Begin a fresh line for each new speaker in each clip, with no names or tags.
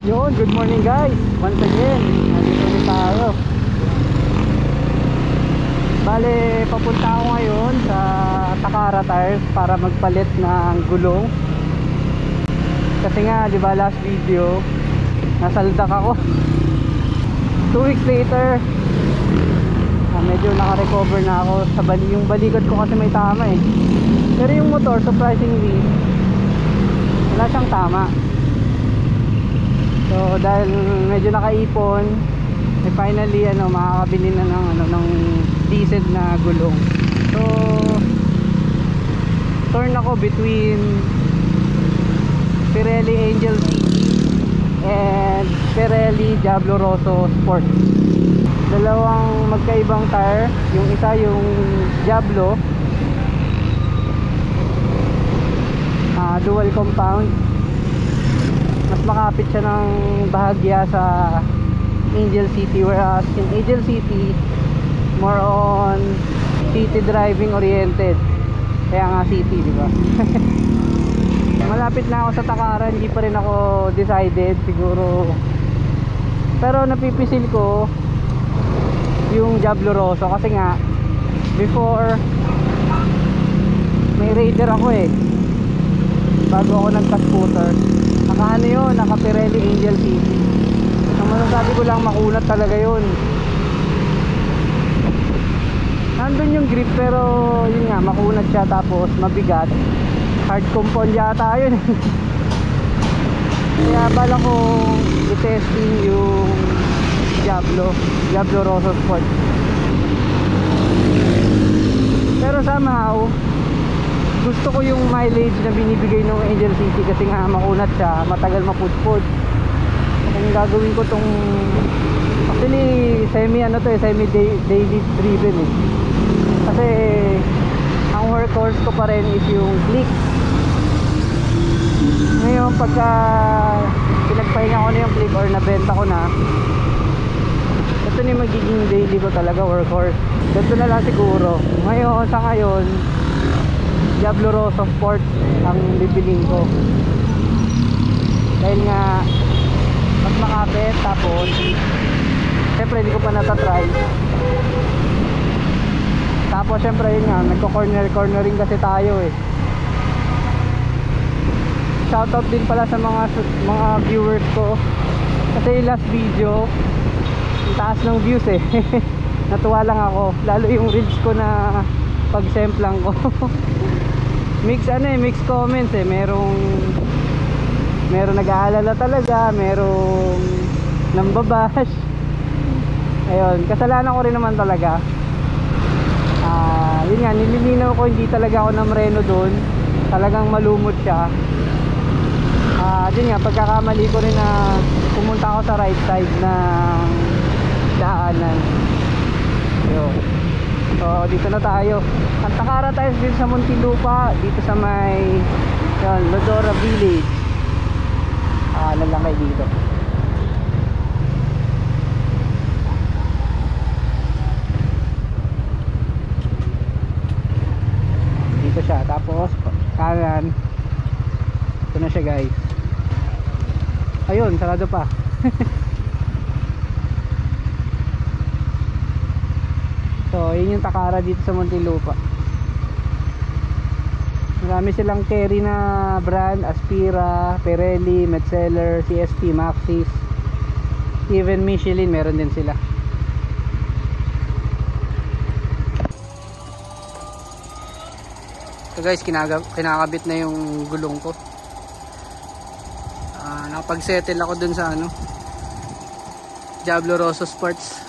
Yun, good morning guys. Once again, nandito ulit tayo. Bale, papunta ako ngayon sa Takara Tires para magpalit ng gulong. Kasi nga, di ba last video, nasaldak ako. 2 weeks later, medyo naka-recover na ako sa yung balikod ko kasi may tama eh. Pero yung motor, surprisingly, wala siyang tama. So dahil medyo nakaipon, finally makakabili na ng decent na gulong. So torn ako between Pirelli Angel City and Pirelli Diablo Rosso Sport. Dalawang magkaibang tire. Yung isa yung Diablo, dual compound. Mas makapit siya ng bahagya sa Angel City, whereas in Angel City more on city driving oriented. Kaya nga city, di ba? Malapit na ako sa Takara, hindi pa rin ako decided siguro. Pero napipisil ko yung Diablo Rosso kasi nga before may Raider ako eh, bago ako nagka-scooter. Naka yun, naka Pirelli Angel City. Ang masasabi ko lang, makunat talaga yun. Nandun yung grip pero yun nga, makunat siya, tapos mabigat. Hard compound yata yun. Kaya bala ko i-testing yung Diablo Rosso Sport. Pero somehow gusto ko yung mileage na binibigay ng Angel City kasi nga makunat siya, matagal mapudpud. Kung gagawin ko tong actually semi daily driven eh. Kasi ang workhorse ko pa rin is yung click. Ngayon pagka pinagpahinga ko na yung click or nabenta ko na, ito na yung magiging daily ko talaga, workhorse. Ganito na lang siguro. Ngayon, sa ngayon Diablo Rosso Sport ang bibiling ko dahil nga mas makapit, tapos syempre hindi ko pa natatry, tapos syempre yun nga, nagko-cornering kasi tayo eh. Shoutout din pala sa mga viewers ko kasi last video ang taas ng views eh. Natuwa lang ako, lalo yung reels ko na pag-semplang ko. Mixed comments eh. Merong nag-aalala talaga, merong nambabash. Ayun, kasalanan ko rin naman talaga. Yun nga, nililinaw ko, hindi talaga ako namreno doon. Talagang malumot siya. Yun nga, pagkakamali ko rin na pumunta ako sa right side ng daanan. Ayun. So dito na tayo. Ang Takara Tires dito sa Muntinlupa, dito sa may Lodora Village. Ano lang kayo dito. Dito siya, tapos kanan. Ito na siya guys. Ayun, sarado pa. So yun yung Takara dito sa Muntinlupa. Marami silang carry na brand, Aspira, Pirelli, Metzeler, CST, Maxxis, even Michelin meron din sila. So guys, kinakabit na yung gulong ko. Nakapag-settle ako dun sa Diablo Rosso Sports.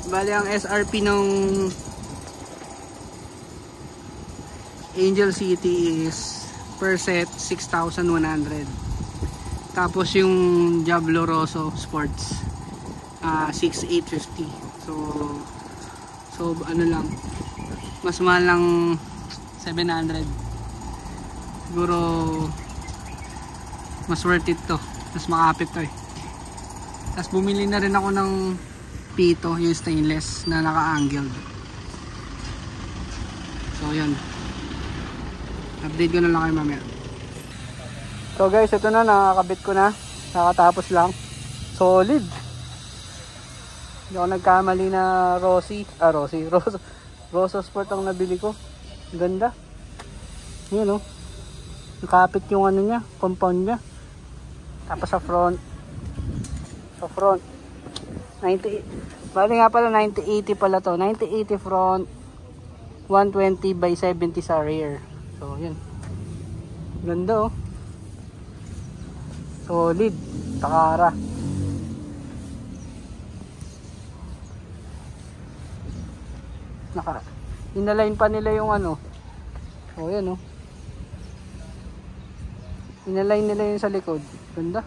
Bali ang SRP ng Angel City is per set 6,100. Tapos yung Diablo Rosso Sports 6,850. So ano lang, mas mahal lang 700. Siguro mas worth it to, mas makapit to eh. Tapos bumili na rin ako ng pito, yung stainless na naka-angled. So yun, update ko na lang kayo mamaya. So guys, ito na, nakakabit ko na. Nakatapos lang. Solid. Hindi ako nagkamali na Rosso Sport ang nabili ko. Ganda. Yun oh. Nakapit yung ano niya, compound niya. Tapos sa front. 90, bali nga pala 90-80 pala to. 90-80 front, 120/70 sa rear. So yun. Ganda oh. Solid. Takara. Inalign pa nila yung ano. Oh yan oh. Inalign nila yung sa likod. Ganda.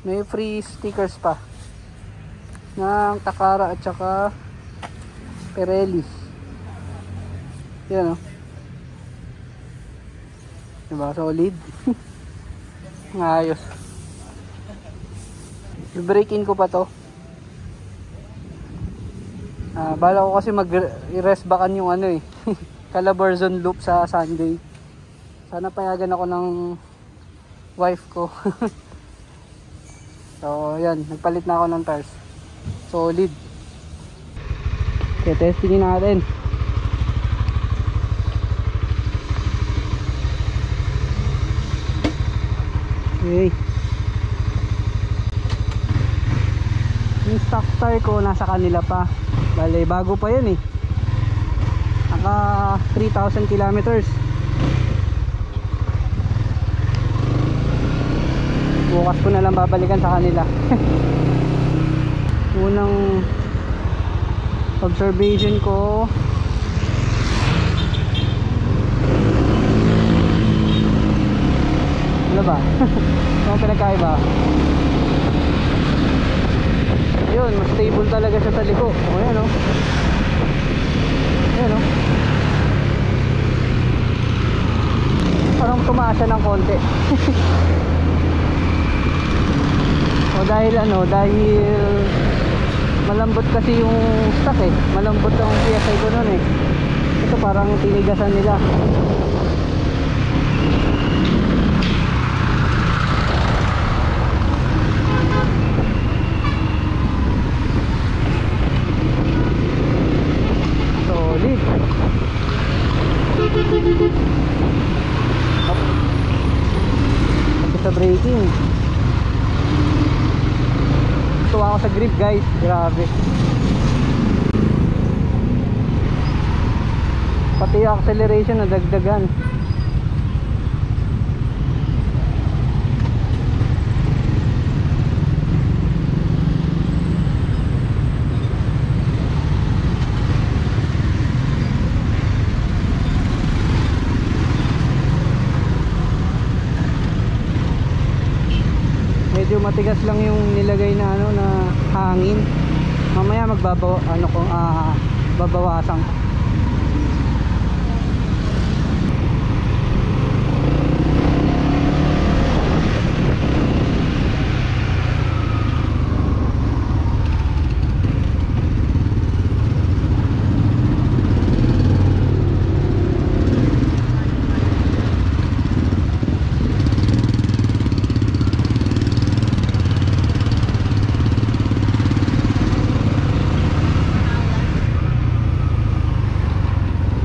May free stickers pa ng Takara at saka Pirelli. Yan oh. Diba? Solid. Ayos. I-break in ko pa to. Bala ko kasi mag-rest backan yung ano eh. Calabarzon loop sa Sunday. Sana payagan ako ng wife ko. So yan, nagpalit na ako ng tires. Solid. Okay, testingin natin. Okay. Yung stock tire ko nasa kanila pa. Bale, bago pa yun eh. Naka 3,000 kilometers. Bukas ko na lang babalikan sa kanila. Unang observation ko, ano ba? Ano pinagkaiba? Yun, mas stable talaga siya sa liko. O yan o. Yan o. Parang tumaas siya ng konti. O dahil ano, dahil malambot kasi yung stock eh. Malambot ang PSI ko nun eh. Ito parang tinigasan nila. Solid. Tapos sa braking. Tuwa ako sa grip guys, grabe. Pati yung acceleration nadagdagan. Medyo matigas lang yung nilagay na ano na hangin. Mamaya babawasan.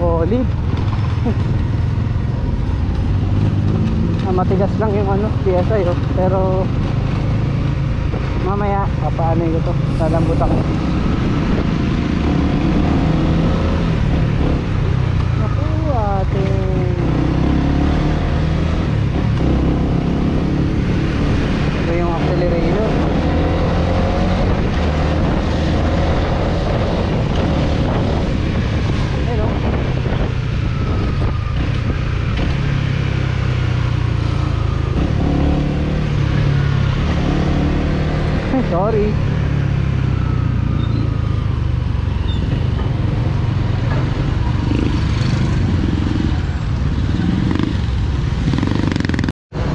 Solid. Matigas lang yung ano, PSI oh. Pero mamaya papaano ko to, lalambot ako. Naku ate. Ito yung accelerator. Sorry.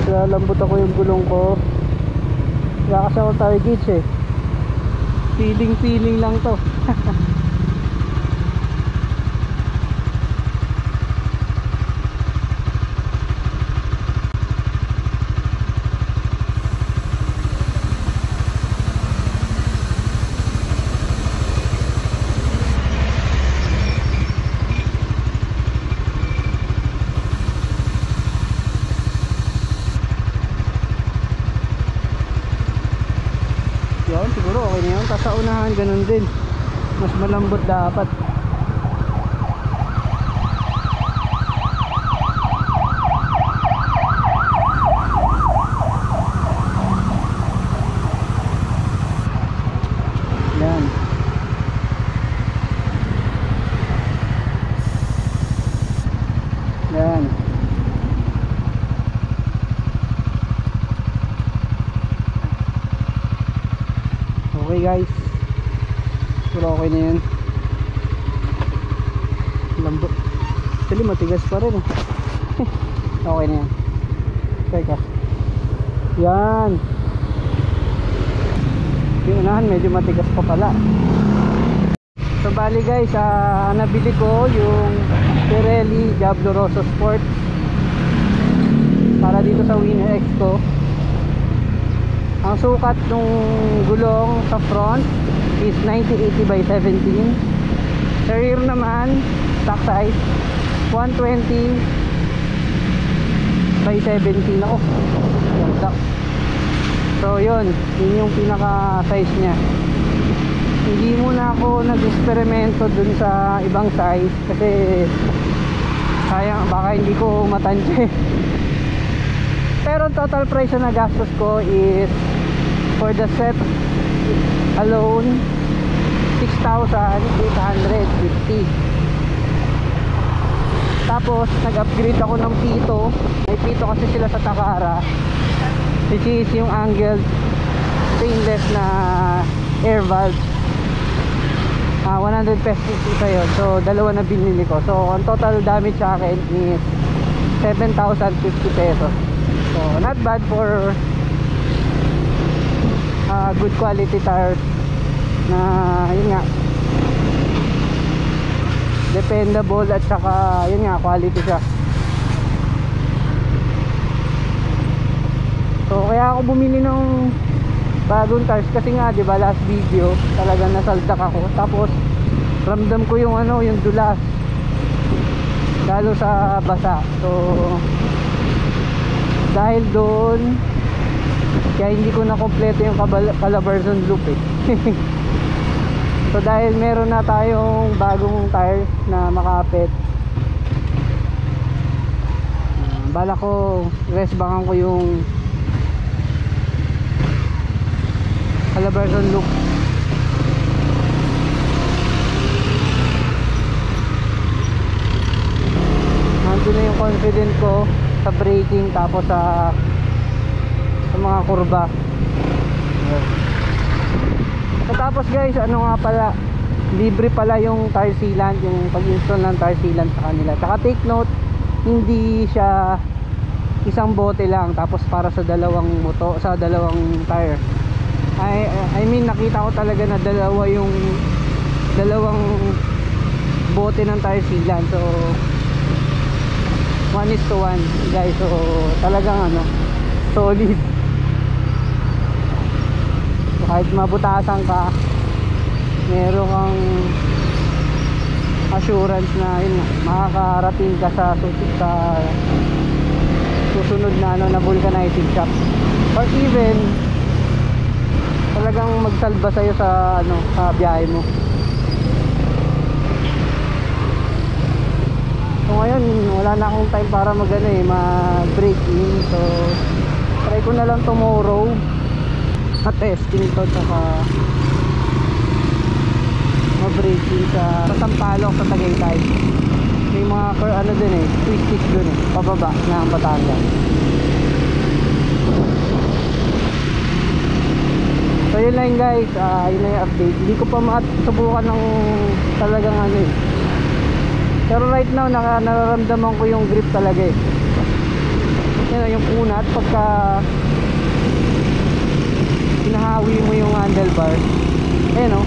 Lalambot ako yung gulong ko. Wala kasi ako tire gauge eh. Feeling lang to. siguro okay na yun. Tapos sa unahan ganun din, mas malambot dapat. Yan. Yan. Okay guys, pero okay na yan. Lambot. Actually matigas pa rin. Okay na yan. Teka. Yan. Yung unahan medyo matigas pa pala. So bali guys, nabili ko yung Pirelli Diablo Rosso Sport para dito sa Winner X ko. Ang sukat ng gulong sa front is 90/80 by 17. Sa rear naman, stock size 120 by 17. Ako ganda. So yun yung pinaka size nya. Hindi muna ako nag-eksperimento dun sa ibang size kasi sayang, baka hindi ko matansya. Pero total price na gastos ko is for the set alone 6,850. Tapos nag-upgrade ako ng pito. May pito kasi sila sa Takara, which is yung angled stainless na air valve. 100 pesos isa yun. So dalawa na binili ko. So ang total damage sa akin is 7,050 pesos. So not bad for good quality tires na yun nga, dependable at saka yun nga, quality siya. So kaya ako bumili ng bagong tires kasi nga, di ba, last video talagang nasaldak ako. Tapos ramdam ko yung ano, yung dulas lalo sa basa. So dahil doon, kaya hindi ko na kompleto yung Calabarzon loop eh. So dahil meron na tayong bagong tires na makapit, bala ko rest bangan ko yung Calabarzon loop. Nandun na yung confident ko sa braking, tapos sa mga kurba. So, tapos guys, ano nga pala, libre pala yung tire sealant, yung pag-install ng tire sealant sa kanila. Saka take note, hindi siya isang bote lang tapos para sa dalawang moto, sa dalawang tire. I mean, nakita ko talaga na dalawang bote ng tire sealant. So 1:1 guys. So talagang ano, solid. So, kahit mabutasan ka, meron kang assurance na yun, makakarating ka sa susunod na ano, na vulcanizing shop, or even talagang magsalba sa'yo sa ano, sa biyahe mo. So ngayon wala na akong time para mag break in. So try ko na lang tomorrow at testing to, saka ma-break in sa Sampaloc, sa Tagaytay. May mga ano dun eh, twistic dun eh, pababa ng Batangas. So yun lang guys, yun na yung update. Hindi ko pa masubukan ng talagang ano eh. Pero right now nararamdaman ko yung grip talaga eh. Yan, yung unat pagka hinahawi mo yung handlebar. Ayan o.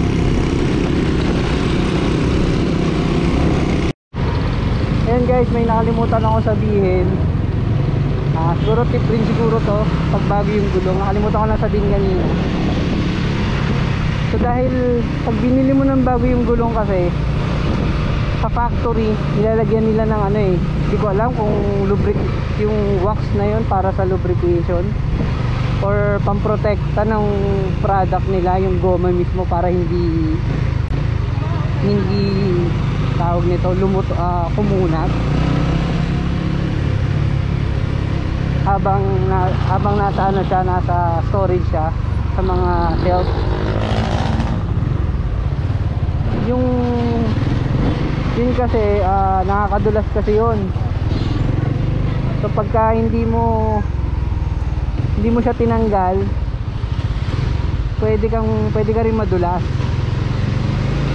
Ayan guys, may nakalimutan ako sabihin. Siguro tip rin siguro to pag bago yung gulong. Nakalimutan ko na sabihin kanina. So dahil pag binili mo ng bago yung gulong kasi, sa factory nilalagyan nila ng ano eh, hindi ko alam kung yung wax na yun para sa lubrication. or pamprotekta ng product nila yung goma mismo para hindi tawag nito kumunat habang nasa nasa storage siya sa mga shelf. Yun kasi nakakadulas kasi yun. So pagka hindi mo siya tinanggal, pwede ka rin madulas.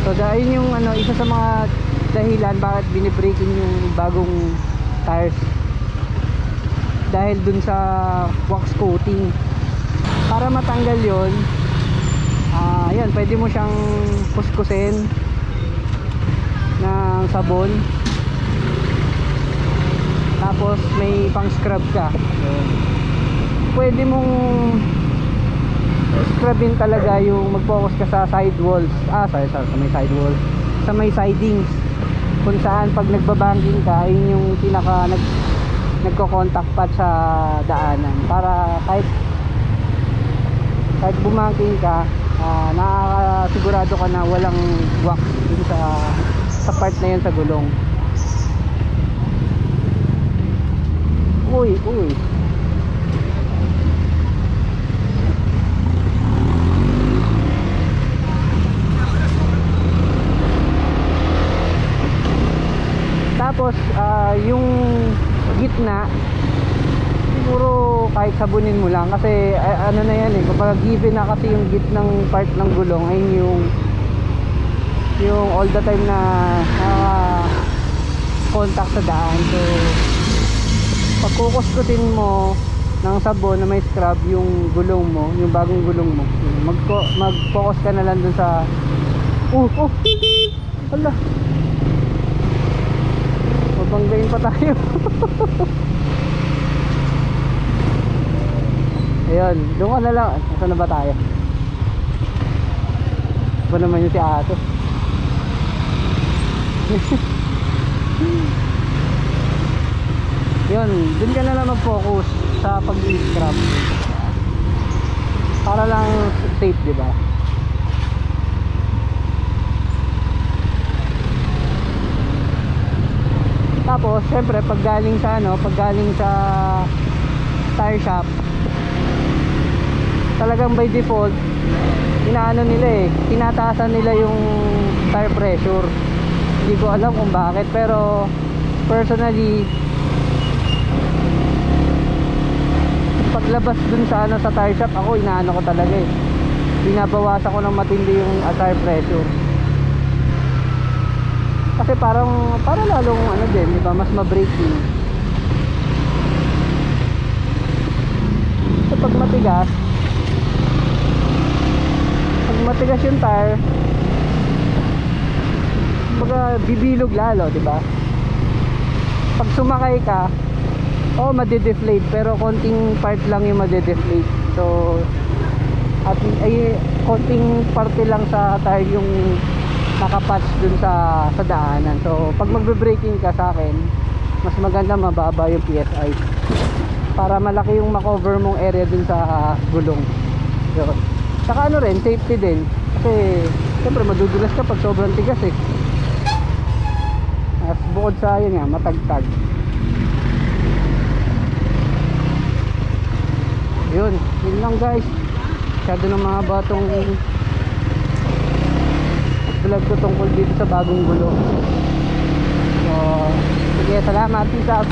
So dahil yung isa sa mga dahilan bakit binibreaking yung bagong tires, dahil dun sa wax coating. Para matanggal yun, yan, pwede mo siyang kuskusin ng sabon, tapos may pang scrub ka. Pwede mong scrubin talaga yung mag-focus ka sa side walls, sa may sidings, kung saan pag nagbabanking ka, yun yung pinaka nagko-contact pad sa daanan, para kahit bumangking ka, nakakasigurado ka na walang wax dun sa part na yun sa gulong. Uy tapos yung gitna siguro kahit sabunin mo lang, kasi ano na yan kapag given na, kasi yung gitnang part ng gulong ay yung all the time na contact sa daan. So pag kukuskutin mo ng sabon na may scrub yung gulong mo, yung bagong gulong mo, mag-focus ka na lang dun sa hala, mabanggain pa tayo. Ayun, doon ka na lang. Nasaan na ba tayo? Ba naman yung si Ato? Yun, doon ka na lang mag-focus sa pag-scrub para lang safe, di ba? Tapos syempre pag galing sa tire shop, talagang by default tinataasan nila yung tire pressure. Hindi ko alam kung bakit, pero personally paglabas dun sa tire shop, ako ko talaga binabawasan ko ng matindi yung tire pressure, kasi para lalong din, di ba, mas ma-braking. So pag matigas yung tire, baga bibilog lalo, di ba? Pag sumakay ka, made-deflate, pero konting part lang yung made-deflate. So at konting parte lang sa tire yung nakapatch dun sa daanan. So pag magbe-braking ka, sa akin mas maganda mababa yung PSI para malaki yung makover mong area dun sa gulong. Yun. Saka rin, safety din, kasi siyempre madudulas ka pag sobrang tigas As bukod sa yun nga, matagtag. Yun lang guys, masyado ng mga batong vlog ko tungkol dito sa bagong gulong. So sige, salamat, peace out.